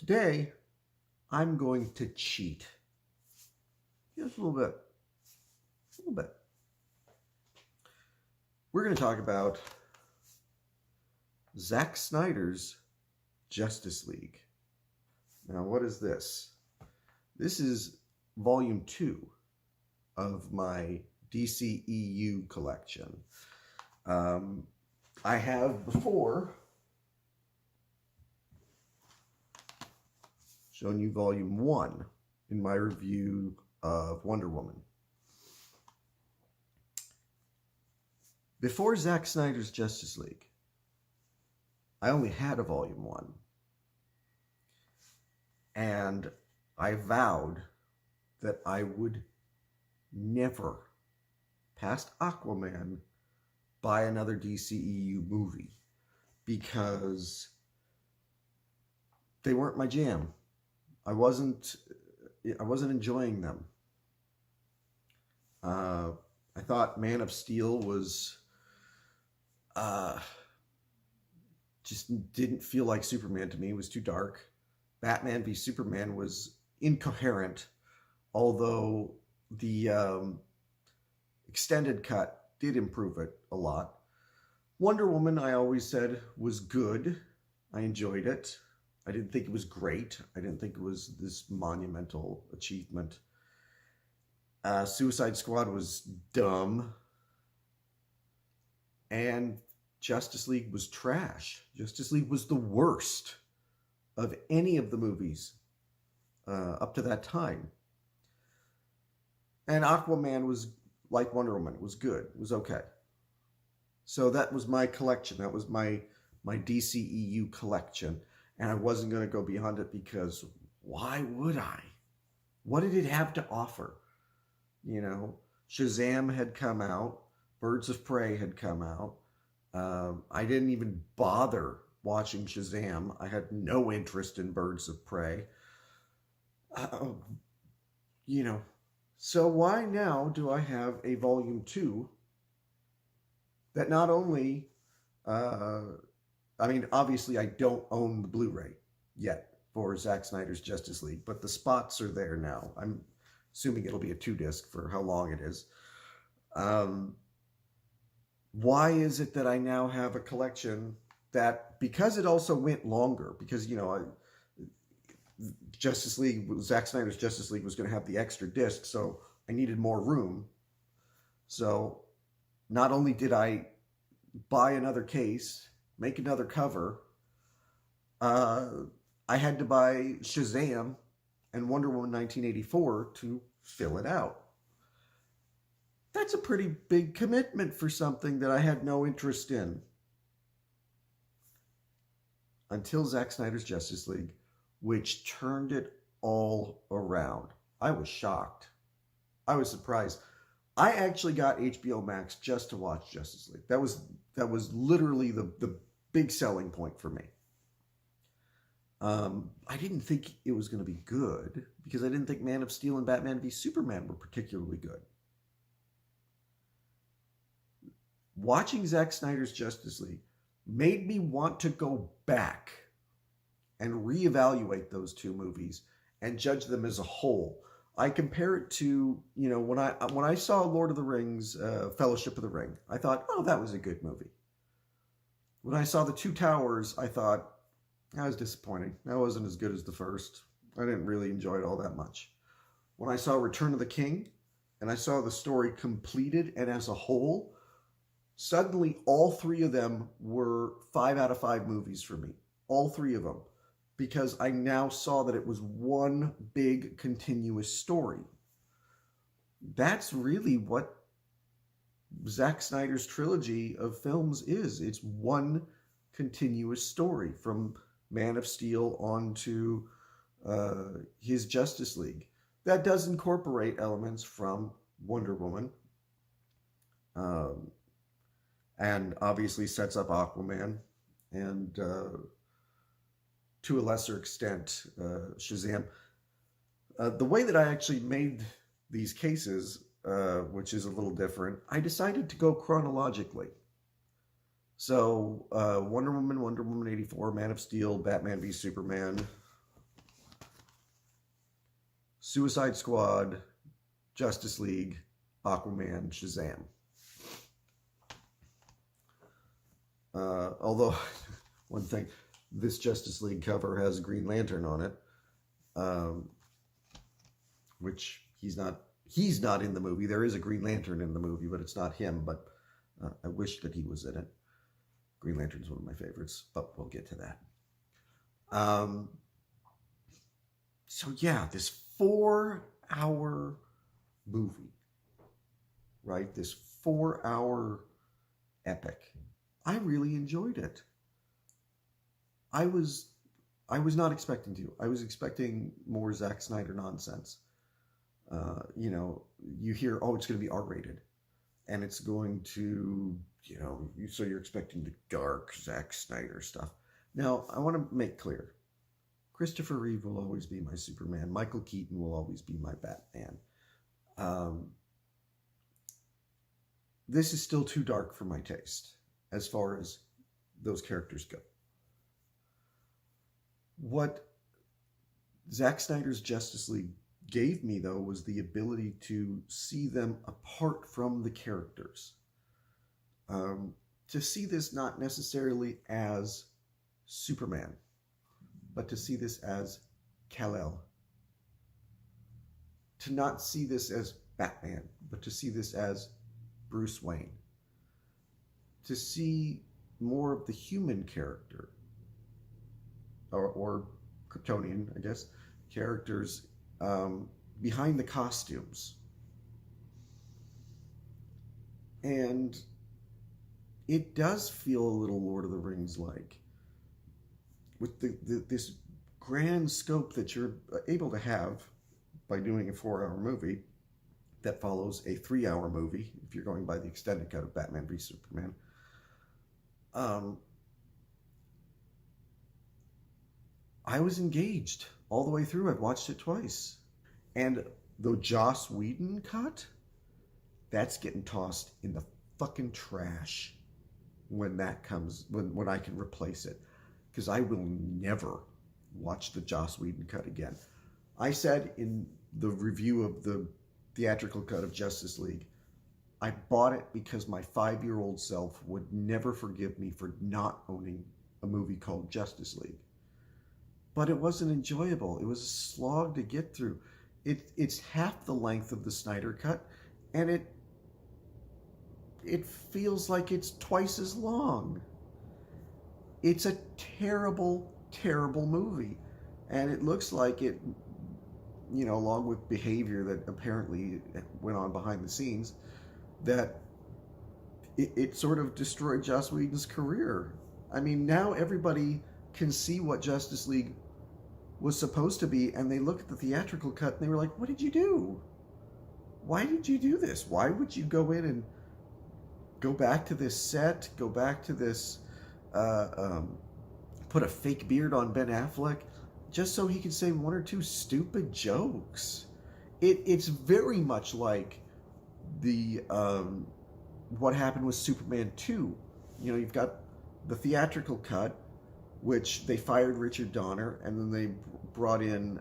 Today, I'm going to cheat. Just a little bit. A little bit. We're going to talk about Zack Snyder's Justice League. Now, what is this? This is volume 2 of my DCEU collection. I have before shown you volume 1 in my review of Wonder Woman. Before Zack Snyder's Justice League, I only had a volume 1. And I vowed that I would never, past Aquaman, buy another DCEU movie because they weren't my jam. I wasn't enjoying them. I thought Man of Steel was just didn't feel like Superman to me. It was too dark. Batman v Superman was incoherent, although the extended cut did improve it a lot. Wonder Woman, I always said, was good. I enjoyed it. I didn't think it was great. I didn't think it was this monumental achievement. Suicide Squad was dumb. And Justice League was trash. Justice League was the worst of any of the movies up to that time. And Aquaman was like Wonder Woman. It was good. It was okay. So that was my collection. That was my DCEU collection. And I wasn't going to go beyond it because why would I? What did it have to offer? You know, Shazam had come out. Birds of Prey had come out. I didn't even bother watching Shazam. I had no interest in Birds of Prey. You know, so why now do I have a volume 2 that not only, I mean, obviously I don't own the Blu-ray yet for Zack Snyder's Justice League, but the spots are there now. I'm assuming it'll be a 2-disc for how long it is. Why is it that I now have a collection that, because it also went longer, because, you know, Justice League, Zack Snyder's Justice League was going to have the extra disc, so I needed more room. So not only did I buy another case, make another cover, I had to buy Shazam and Wonder Woman 1984 to fill it out. That's a pretty big commitment for something that I had no interest in. Until Zack Snyder's Justice League, which turned it all around. I was shocked. I was surprised. I actually got HBO Max just to watch Justice League. That was literally the big selling point for me. I didn't think it was going to be good because I didn't think Man of Steel and Batman v Superman were particularly good. Watching Zack Snyder's Justice League made me want to go back and reevaluate those two movies and judge them as a whole. I compare it to, you know, when I saw Lord of the Rings, Fellowship of the Ring, I thought, oh, that was a good movie. When I saw The Two Towers, I thought, that was disappointing. That wasn't as good as the first. I didn't really enjoy it all that much. When I saw Return of the King, and I saw the story completed and as a whole, suddenly all 3 of them were 5 out of 5 movies for me. All 3 of them. Because I now saw that it was one big continuous story. That's really what Zack Snyder's trilogy of films is. It's one continuous story from Man of Steel on to his Justice League. That does incorporate elements from Wonder Woman. And obviously sets up Aquaman. And to a lesser extent, Shazam. The way that I actually made these cases, which is a little different, I decided to go chronologically. So Wonder Woman 84, Man of Steel, Batman v Superman, Suicide Squad, Justice League, Aquaman, Shazam. Although, one thing, this Justice League cover has Green Lantern on it, which he's not in the movie. There is a Green Lantern in the movie, but it's not him. But I wish that he was in it. Green Lantern's one of my favorites, but we'll get to that. So yeah, this 4-hour movie, right? This 4-hour epic. I really enjoyed it. I was not expecting to. I was expecting more Zack Snyder nonsense. You hear, oh, it's going to be R-rated, and it's going to, so you're expecting the dark Zack Snyder stuff. Now, I want to make clear, Christopher Reeve will always be my Superman. Michael Keaton will always be my Batman. This is still too dark for my taste, as far as those characters go. What Zack Snyder's Justice League gave me, though, was the ability to see them apart from the characters. To see this not necessarily as Superman, but to see this as Kal-El. To not see this as Batman, but to see this as Bruce Wayne. To see more of the human character, or Kryptonian, I guess, characters behind the costumes. And it does feel a little Lord of the Rings like, with this grand scope that you're able to have by doing a 4-hour movie that follows a 3-hour movie, if you're going by the extended cut of Batman v Superman. I was engaged all the way through. I've watched it twice. And the Joss Whedon cut, that's getting tossed in the fucking trash when that comes, when I can replace it. Because I will never watch the Joss Whedon cut again. I said in the review of the theatrical cut of Justice League, I bought it because my 5-year-old self would never forgive me for not owning a movie called Justice League. But it wasn't enjoyable. It was a slog to get through. It's half the length of the Snyder cut, and it feels like it's twice as long. It's a terrible, terrible movie. And it looks like it, along with behavior that apparently went on behind the scenes, that it sort of destroyed Joss Whedon's career. I mean, now everybody can see what Justice League was supposed to be, and they look at the theatrical cut and they were like, what did you do? Why did you do this? Why would you go in and go back to this set, go back to this, put a fake beard on Ben Affleck just so he could say one or two stupid jokes? It's very much like the what happened with Superman 2. You've got the theatrical cut, which they fired Richard Donner, and then they brought in,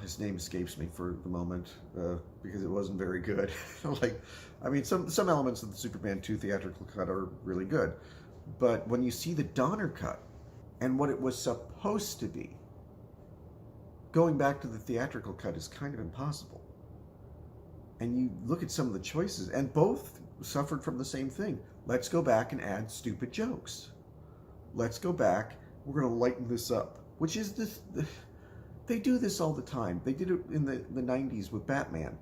his name escapes me for the moment, because it wasn't very good. Some elements of the Superman 2 theatrical cut are really good, but when you see the Donner cut and what it was supposed to be, going back to the theatrical cut is kind of impossible. And you look at some of the choices, and both suffered from the same thing. Let's go back and add stupid jokes. Let's go back. We're going to lighten this up, which is this. They do this all the time. They did it in the 90s with Batman.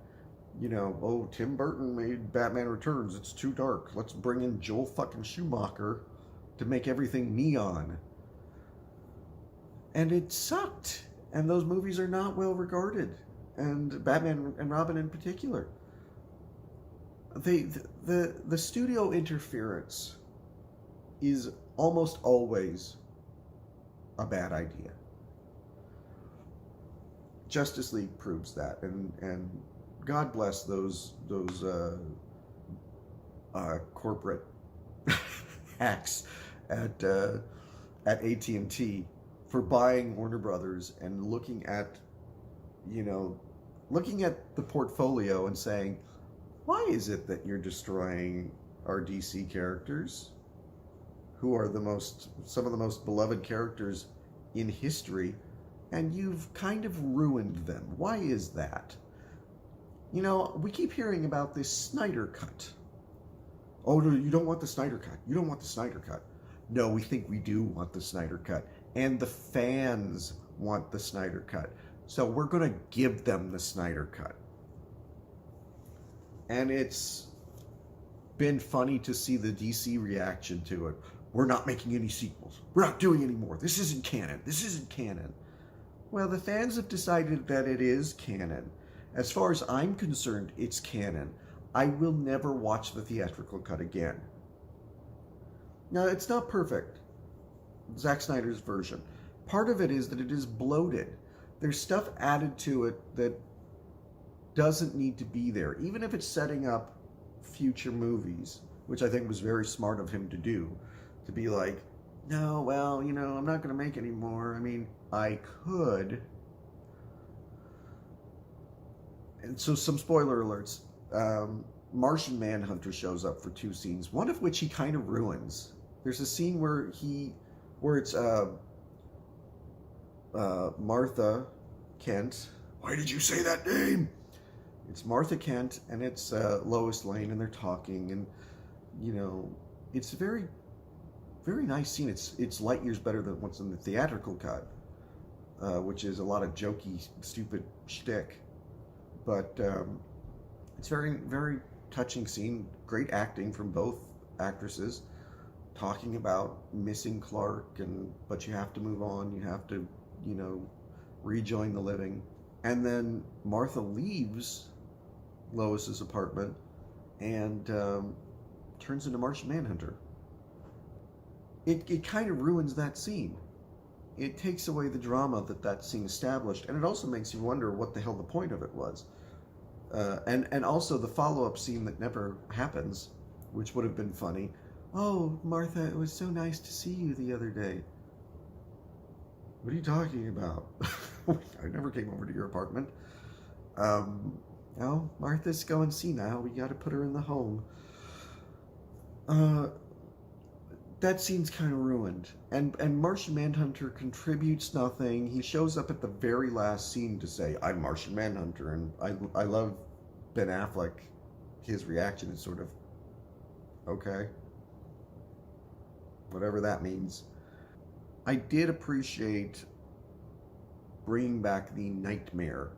Tim Burton made Batman Returns. It's too dark. Let's bring in Joel fucking Schumacher to make everything neon. And it sucked. And those movies are not well regarded. And Batman and Robin in particular. The studio interference is almost always a bad idea. Justice League proves that, and God bless those corporate hacks at AT&T for buying Warner Brothers and looking at you know, looking at the portfolio and saying, why is it that you're destroying our DC characters, who are some of the most beloved characters in history, and you've kind of ruined them? Why is that? You know, we keep hearing about this Snyder Cut. Oh, no, you don't want the Snyder Cut. You don't want the Snyder Cut. No, we think we do want the Snyder Cut. And the fans want the Snyder Cut. So we're going to give them the Snyder Cut. And it's been funny to see the DC reaction to it. We're not making any sequels. We're not doing any more. This isn't canon. This isn't canon. Well, the fans have decided that it is canon. As far as I'm concerned, it's canon. I will never watch the theatrical cut again. Now, it's not perfect, Zack Snyder's version. Part of it is that it is bloated. There's stuff added to it that doesn't need to be there, even if it's setting up future movies, which I think was very smart of him to do, to be like, no, well, you know, I'm not going to make any more. I mean, I could. And so some spoiler alerts. Martian Manhunter shows up for 2 scenes, one of which he kind of ruins. There's a scene where it's Martha Kent. Why did you say that name? It's Martha Kent and it's Lois Lane, and they're talking, and you know, it's a very, very nice scene. It's light years better than what's in the theatrical cut, which is a lot of jokey, stupid shtick. But it's very, very touching scene. Great acting from both actresses, talking about missing Clark, but you have to move on. You have to, you know, rejoin the living. And then Martha leaves Lois's apartment and turns into Martian Manhunter. It kind of ruins that scene. It takes away the drama that scene established, and it also makes you wonder what the hell the point of it was. And also the follow-up scene that never happens, which would have been funny. Oh, Martha, it was so nice to see you the other day. What are you talking about? I never came over to your apartment. Oh, Martha's going senile. We got to put her in the home. That scene's kind of ruined. And Martian Manhunter contributes nothing. He shows up at the very last scene to say, I'm Martian Manhunter. And I love Ben Affleck. His reaction is sort of, okay. Whatever that means. I did appreciate bringing back the nightmare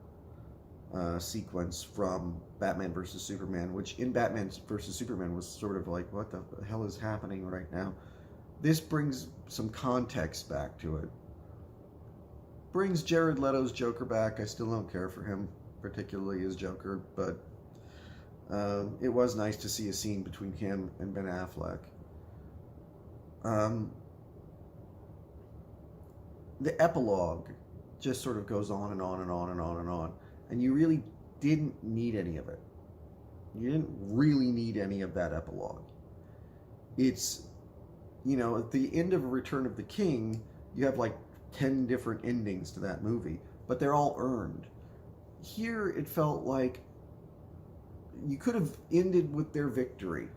sequence from Batman vs. Superman, which in Batman vs. Superman was sort of like, what the hell is happening right now? This brings some context back to it. Brings Jared Leto's Joker back. I still don't care for him, particularly as Joker, but it was nice to see a scene between him and Ben Affleck. The epilogue just sort of goes on and on and on and on and on. And you really didn't need any of it. You didn't really need any of that epilogue. It's, you know, at the end of Return of the King, you have like 10 different endings to that movie, but they're all earned. Here, it felt like you could have ended with their victory,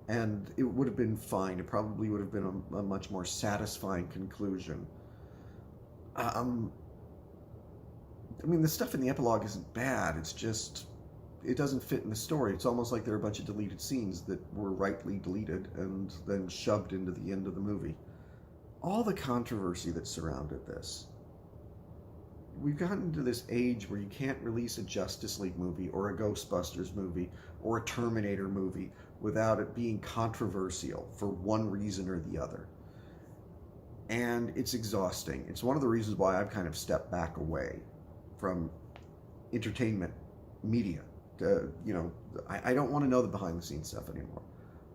and it would have been fine. It probably would have been a much more satisfying conclusion. I mean, the stuff in the epilogue isn't bad. It's just, it doesn't fit in the story. It's almost like there are a bunch of deleted scenes that were rightly deleted and then shoved into the end of the movie. All the controversy that surrounded this. We've gotten to this age where you can't release a Justice League movie or a Ghostbusters movie or a Terminator movie without it being controversial for one reason or the other. And it's exhausting. It's one of the reasons why I've kind of stepped back away from entertainment media. You know, I don't want to know the behind-the-scenes stuff anymore.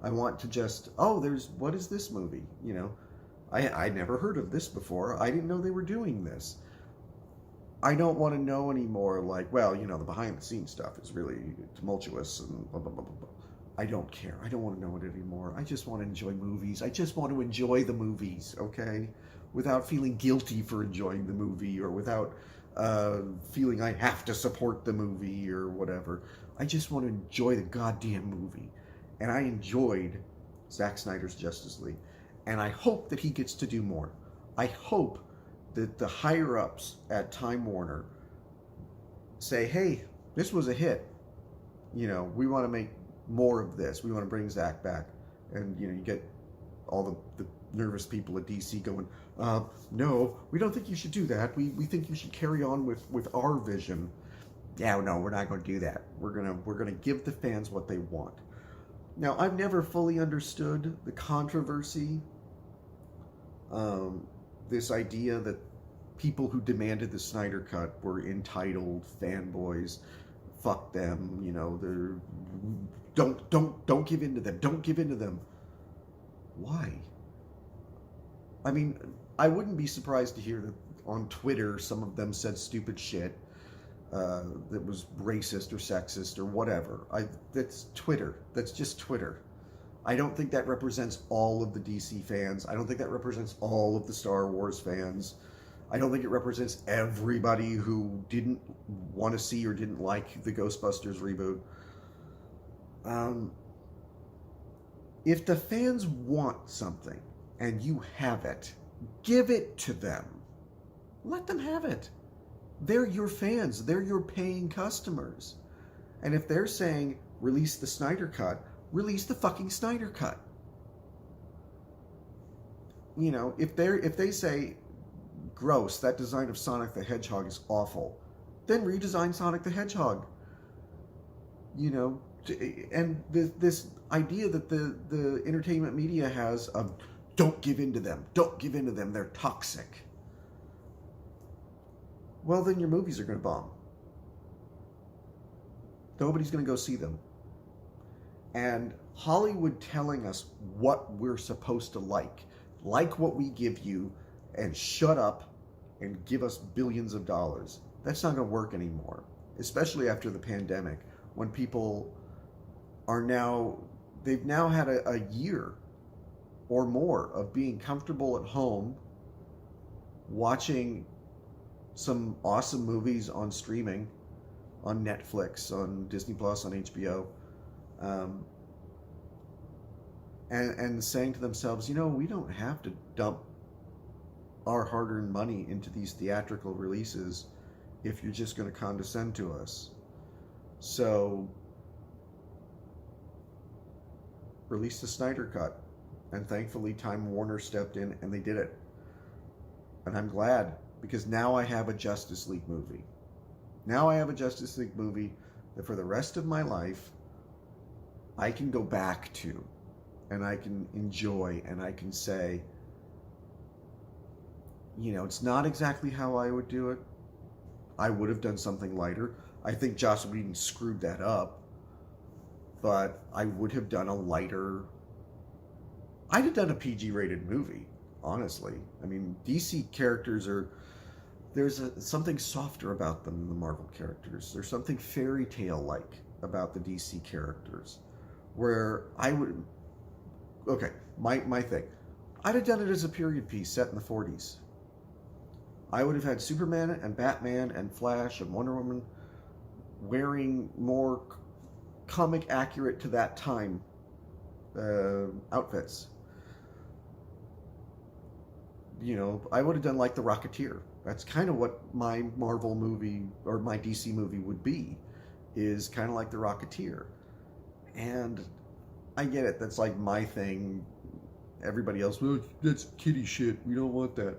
I want to just, what is this movie? You know, I never heard of this before. I didn't know they were doing this. I don't want to know anymore, like, well, you know, the behind-the-scenes stuff is really tumultuous and blah, blah, blah, blah, blah. I don't care. I don't want to know it anymore. I just want to enjoy movies. I just want to enjoy the movies, okay? Without feeling guilty for enjoying the movie, or without feeling I have to support the movie or whatever. I just want to enjoy the goddamn movie. And I enjoyed Zack Snyder's Justice League. And I hope that he gets to do more. I hope that the higher ups at Time Warner say, hey, this was a hit. You know, we want to make more of this. We want to bring Zack back. And, you know, you get all the nervous people at DC going, no, we don't think you should do that. We think you should carry on with our vision. Yeah, no, we're not going to do that. We're gonna give the fans what they want. Now, I've never fully understood the controversy. This idea that people who demanded the Snyder Cut were entitled fanboys. Fuck them, you know. They're don't give in to them. Don't give in to them. Why? I mean, I wouldn't be surprised to hear that on Twitter some of them said stupid shit that was racist or sexist or whatever. That's Twitter. That's just Twitter. I don't think that represents all of the DC fans. I don't think that represents all of the Star Wars fans. I don't think it represents everybody who didn't want to see or didn't like the Ghostbusters reboot. If the fans want something and you have it, give it to them. Let them have it. They're your fans. They're your paying customers. And if they're saying, release the Snyder Cut, release the fucking Snyder Cut. You know, if they say, gross, that design of Sonic the Hedgehog is awful, then redesign Sonic the Hedgehog. You know, and this idea that the entertainment media has of don't give in to them, they're toxic. Well, then your movies are going to bomb. Nobody's going to go see them. And Hollywood telling us what we're supposed to like what we give you, and shut up and give us billions of dollars. That's not going to work anymore, especially after the pandemic, when people they've now had a year or more of being comfortable at home, watching some awesome movies on streaming, on Netflix, on Disney Plus, on HBO, and saying to themselves, you know, we don't have to dump our hard-earned money into these theatrical releases if you're just going to condescend to us. So release the Snyder Cut. And thankfully Time Warner stepped in and they did it. And I'm glad, because now I have a Justice League movie. Now I have a Justice League movie that for the rest of my life I can go back to, and I can enjoy, and I can say, you know, it's not exactly how I would do it. I would have done something lighter. I think Joss Whedon screwed that up. But I would have done a lighter... I'd have done a PG-rated movie, honestly. I mean, DC characters are... There's something softer about them than the Marvel characters. There's something fairy tale-like about the DC characters. Where I would... Okay, my thing. I'd have done it as a period piece set in the 40s. I would have had Superman and Batman and Flash and Wonder Woman wearing more comic accurate to that time outfits. You know, I would have done like the Rocketeer. That's kind of what my Marvel movie or my DC movie would be, is kind of like the Rocketeer. And I get it, that's like my thing. Everybody else, well, that's kiddie shit, we don't want that.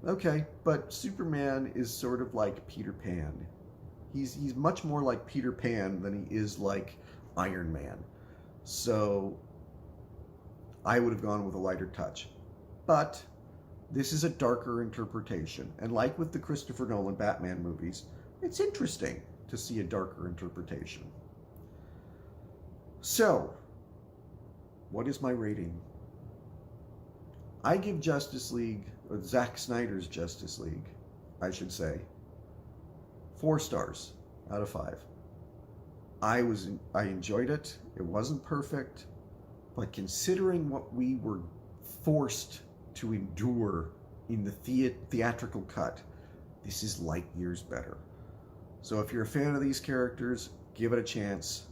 Okay, but Superman is sort of like Peter Pan. He's much more like Peter Pan than he is like Iron Man. So I would have gone with a lighter touch. But this is a darker interpretation. And like with the Christopher Nolan Batman movies, it's interesting to see a darker interpretation. So, what is my rating? I give Justice League, or Zack Snyder's Justice League, I should say, 4 stars out of 5. I enjoyed it. It wasn't perfect, but considering what we were forced to endure in the theatrical cut, this is light years better. So if you're a fan of these characters, give it a chance.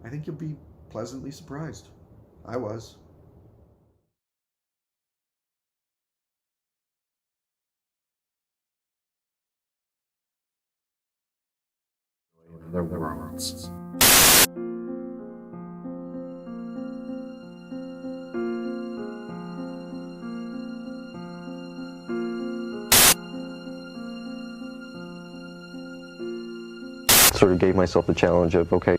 I think you'll be pleasantly surprised. I was. Other worlds. Sort of gave myself the challenge of, okay,